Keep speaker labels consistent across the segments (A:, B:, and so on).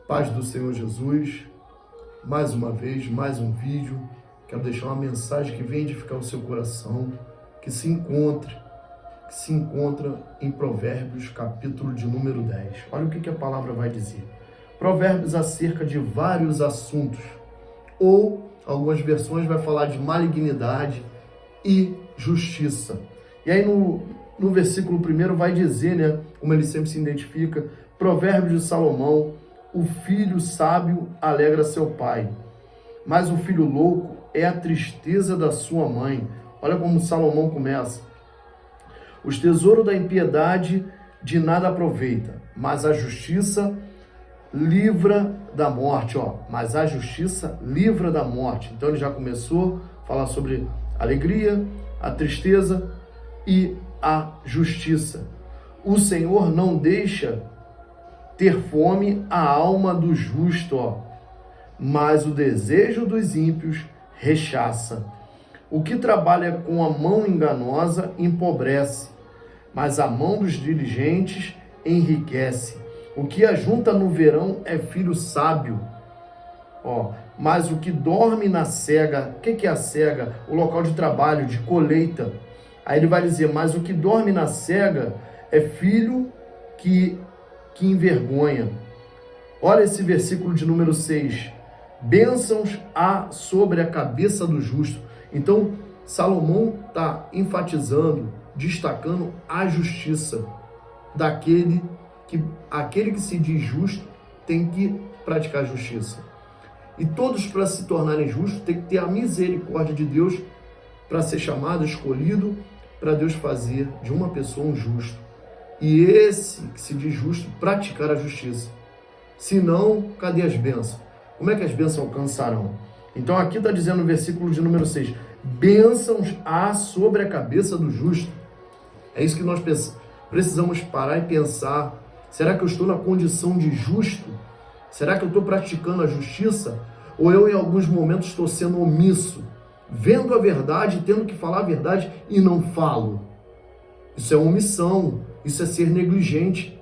A: Paz do Senhor Jesus, mais uma vez, mais um vídeo. Quero deixar uma mensagem que vem edificar o seu coração, que se encontra em Provérbios, capítulo de número 10. Olha o que a palavra vai dizer. Provérbios acerca de vários assuntos, ou algumas versões vai falar de malignidade e justiça. E aí no versículo 1 vai dizer, né, como ele sempre se identifica, Provérbios de Salomão: o filho sábio alegra seu pai, mas o filho louco é a tristeza da sua mãe. Olha como Salomão começa. Os tesouros da impiedade de nada aproveita, mas a justiça livra da morte. Mas a justiça livra da morte. Então ele já começou a falar sobre a alegria, a tristeza e a justiça. O Senhor não deixa ter fome a alma do justo, mas o desejo dos ímpios rechaça. O que trabalha com a mão enganosa empobrece, mas a mão dos diligentes enriquece. O que ajunta no verão é filho sábio, mas o que dorme na cega, o que é a cega? O local de trabalho, de colheita. Aí ele vai dizer, mas o que dorme na cega é filho que envergonha. Olha esse versículo de número 6. Bênçãos há sobre a cabeça do justo. Então, Salomão está enfatizando, destacando a justiça daquele aquele que se diz justo tem que praticar justiça. E todos, para se tornarem justos, tem que ter a misericórdia de Deus para ser chamado, escolhido, para Deus fazer de uma pessoa um justo. E esse que se diz justo, praticar a justiça. Se não, cadê as bênçãos? Como é que as bênçãos alcançarão? Então aqui está dizendo no versículo de número 6, bênçãos há sobre a cabeça do justo. É isso que nós precisamos parar e pensar. Será que eu estou na condição de justo? Será que eu estou praticando a justiça? Ou eu em alguns momentos estou sendo omisso, vendo a verdade, tendo que falar a verdade e não falo? Isso é omissão, isso é ser negligente.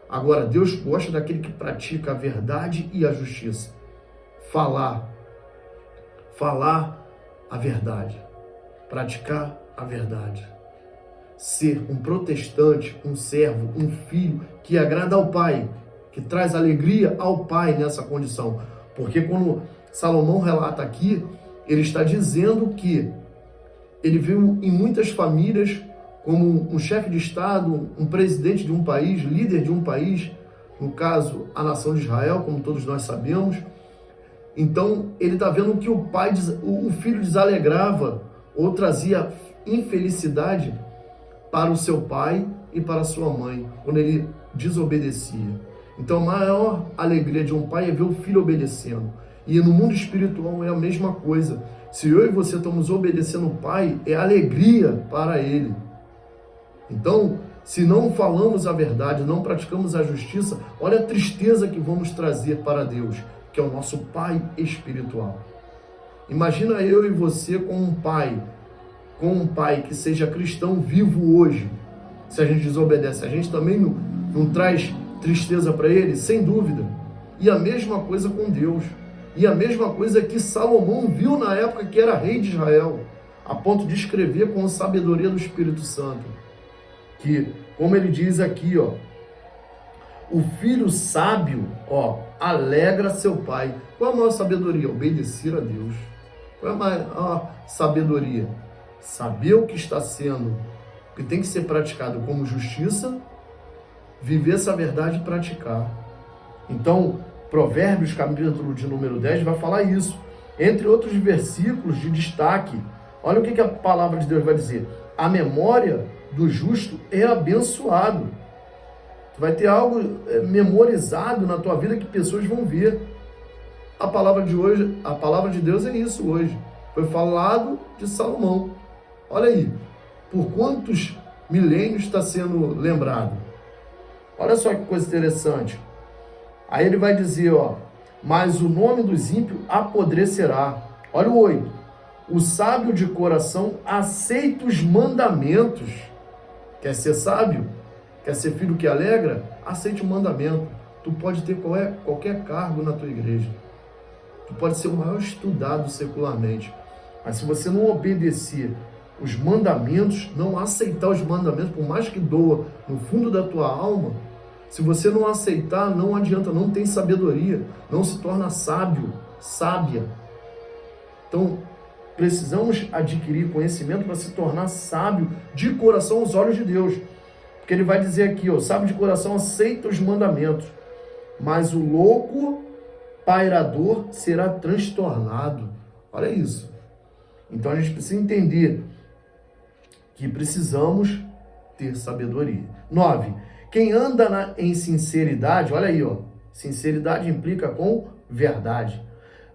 A: Agora, Deus gosta daquele que pratica a verdade e a justiça. Falar a verdade, praticar a verdade. Ser um protestante, um servo, um filho que agrada ao Pai, que traz alegria ao Pai nessa condição. Porque quando Salomão relata aqui, ele está dizendo que ele viu em muitas famílias como um chefe de Estado, um presidente de um país, líder de um país, no caso, a nação de Israel, como todos nós sabemos. Então, ele está vendo que o filho desalegrava ou trazia infelicidade para o seu pai e para a sua mãe, quando ele desobedecia. Então, a maior alegria de um pai é ver o filho obedecendo. E no mundo espiritual é a mesma coisa. Se eu e você estamos obedecendo o pai, é alegria para ele. Então, se não falamos a verdade, não praticamos a justiça, olha a tristeza que vamos trazer para Deus, que é o nosso Pai espiritual. Imagina eu e você com um pai que seja cristão vivo hoje. Se a gente desobedece, a gente também não traz tristeza para ele? Sem dúvida. E a mesma coisa com Deus. E a mesma coisa que Salomão viu na época que era rei de Israel, a ponto de escrever com a sabedoria do Espírito Santo. Que, como ele diz aqui, o filho sábio, alegra seu pai. Qual é a maior sabedoria? Obedecer a Deus. Qual é a maior sabedoria? Saber o que está sendo, o que tem que ser praticado como justiça, viver essa verdade e praticar. Então, Provérbios, capítulo de número 10, vai falar isso. Entre outros versículos de destaque, olha o que a palavra de Deus vai dizer. A memória do justo é abençoado. Tu vai ter algo memorizado na tua vida que pessoas vão ver. A palavra de hoje, a palavra de Deus é isso hoje. Foi falado de Salomão. Olha aí, por quantos milênios está sendo lembrado? Olha só que coisa interessante. Aí ele vai dizer, mas o nome dos ímpios apodrecerá. Olha o 8. O sábio de coração aceita os mandamentos. Quer ser sábio? Quer ser filho que alegra? Aceite o mandamento. Tu pode ter qualquer cargo na tua igreja. Tu pode ser o maior estudado secularmente. Mas se você não obedecer os mandamentos, não aceitar os mandamentos, por mais que doa no fundo da tua alma, se você não aceitar, não adianta, não tem sabedoria, não se torna sábio, sábia. Então, precisamos adquirir conhecimento para se tornar sábio de coração aos olhos de Deus. Porque ele vai dizer aqui, ó, sábio de coração aceita os mandamentos, mas o louco pairador será transtornado. Olha isso. Então a gente precisa entender que precisamos ter sabedoria. 9. Quem anda em sinceridade, olha aí, ó. Sinceridade implica com verdade.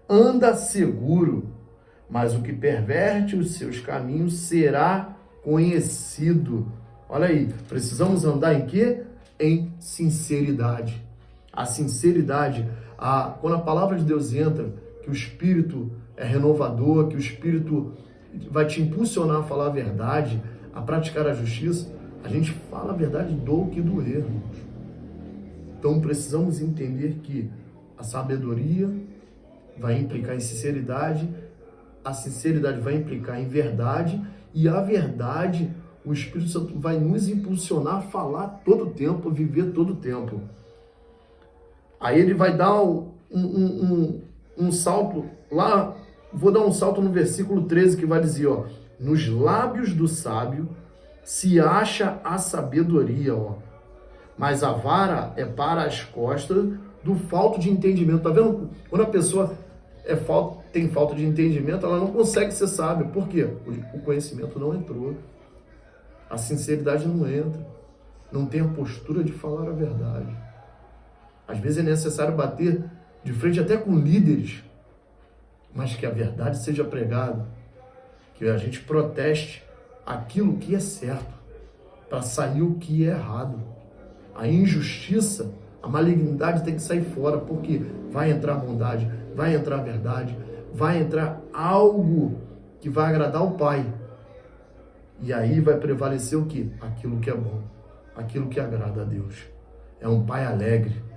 A: Anda seguro, mas o que perverte os seus caminhos será conhecido. Olha aí, precisamos andar em quê? Em sinceridade. A sinceridade, quando a palavra de Deus entra, que o Espírito é renovador, que o Espírito vai te impulsionar a falar a verdade, a praticar a justiça, a gente fala a verdade do que doer, irmãos. Então precisamos entender que a sabedoria vai implicar em sinceridade, a sinceridade vai implicar em verdade, e a verdade, o Espírito Santo vai nos impulsionar a falar todo o tempo, viver todo o tempo. Aí ele vai dar um salto lá, vou dar um salto no versículo 13 que vai dizer, ó, nos lábios do sábio se acha a sabedoria, ó, mas a vara é para as costas do falto de entendimento. Tá vendo? Quando a pessoa tem falta de entendimento, ela não consegue ser sábia. Por quê? O conhecimento não entrou. A sinceridade não entra. Não tem a postura de falar a verdade. Às vezes é necessário bater de frente até com líderes, mas que a verdade seja pregada, que a gente proteste aquilo que é certo, para sair o que é errado. A injustiça, a malignidade tem que sair fora, porque vai entrar a bondade, vai entrar a verdade, vai entrar algo que vai agradar o Pai. E aí vai prevalecer o quê? Aquilo que é bom, aquilo que agrada a Deus. É um Pai alegre.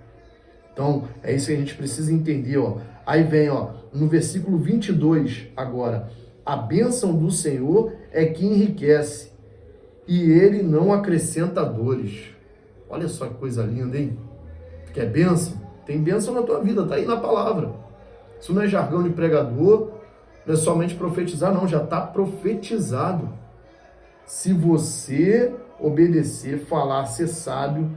A: Então, é isso que a gente precisa entender, ó. Aí vem, ó, no versículo 22 agora. A bênção do Senhor é que enriquece, e Ele não acrescenta dores. Olha só que coisa linda, hein? Quer bênção? Tem bênção na tua vida, tá aí na palavra. Isso não é jargão de pregador, não é somente profetizar, não, já está profetizado. Se você obedecer, falar, ser sábio,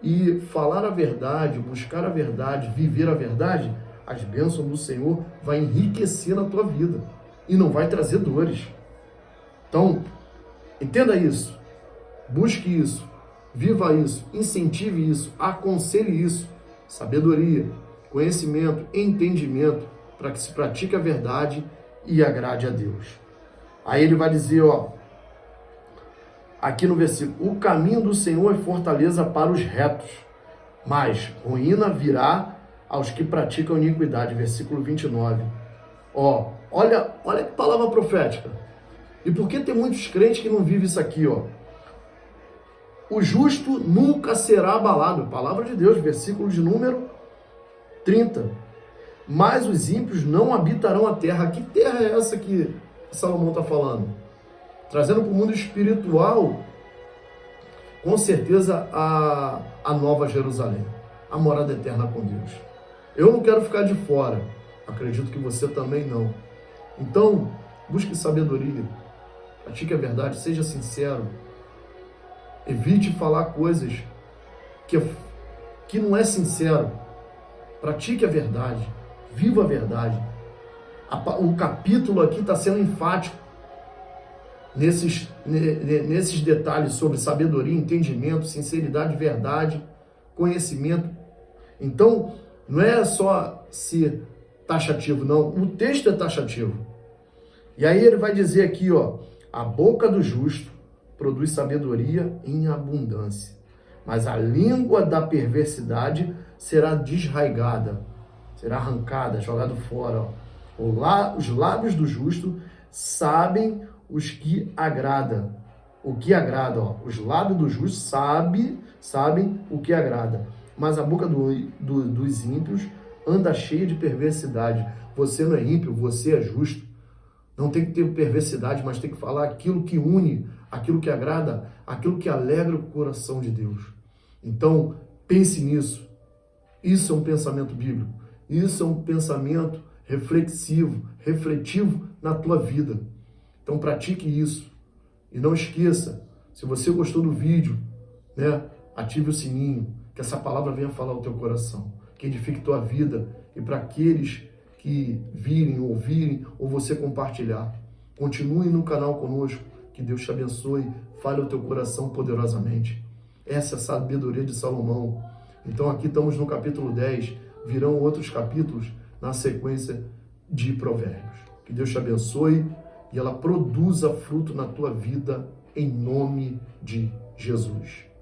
A: e falar a verdade, buscar a verdade, viver a verdade, as bênçãos do Senhor vai enriquecer na tua vida e não vai trazer dores. Então, entenda isso, busque isso, viva isso, incentive isso, aconselhe isso, sabedoria, conhecimento, entendimento, para que se pratique a verdade e agrade a Deus. Aí ele vai dizer, ó, aqui no versículo, o caminho do Senhor é fortaleza para os retos, mas ruína virá aos que praticam iniquidade. Versículo 29. Ó, olha que palavra profética. E por que tem muitos crentes que não vivem isso aqui, ó? O justo nunca será abalado. Palavra de Deus, versículo de número 30. Mas os ímpios não habitarão a terra. Que terra é essa que Salomão está falando? Trazendo para o mundo espiritual, com certeza, a nova Jerusalém, a morada eterna com Deus. Eu não quero ficar de fora, acredito que você também não. Então, busque sabedoria, pratique a verdade, seja sincero, evite falar coisas que não é sincero, pratique a verdade, viva a verdade. O capítulo aqui está sendo enfático nesses detalhes sobre sabedoria, entendimento, sinceridade, verdade, conhecimento. Então, não é só ser taxativo, não. O texto é taxativo. E aí ele vai dizer aqui, ó, a boca do justo produz sabedoria em abundância, mas a língua da perversidade será desraigada, será arrancada, jogada fora. Ó. Os lábios do justo sabem os que agrada, o que agrada, ó. Os lábios do justo sabem o que agrada, mas a boca dos ímpios anda cheia de perversidade. Você não é ímpio, você é justo. Não tem que ter perversidade, mas tem que falar aquilo que une, aquilo que agrada, aquilo que alegra o coração de Deus. Então, pense nisso. Isso é um pensamento bíblico. Isso é um pensamento reflexivo, refletivo na tua vida. Então, pratique isso. E não esqueça, se você gostou do vídeo, né, ative o sininho, que essa palavra venha falar ao teu coração, que edifique tua vida e para aqueles que virem, ouvirem ou você compartilhar. Continue no canal conosco, que Deus te abençoe, fale ao teu coração poderosamente. Essa é a sabedoria de Salomão. Então aqui estamos no capítulo 10, virão outros capítulos na sequência de Provérbios. Que Deus te abençoe e ela produza fruto na tua vida em nome de Jesus.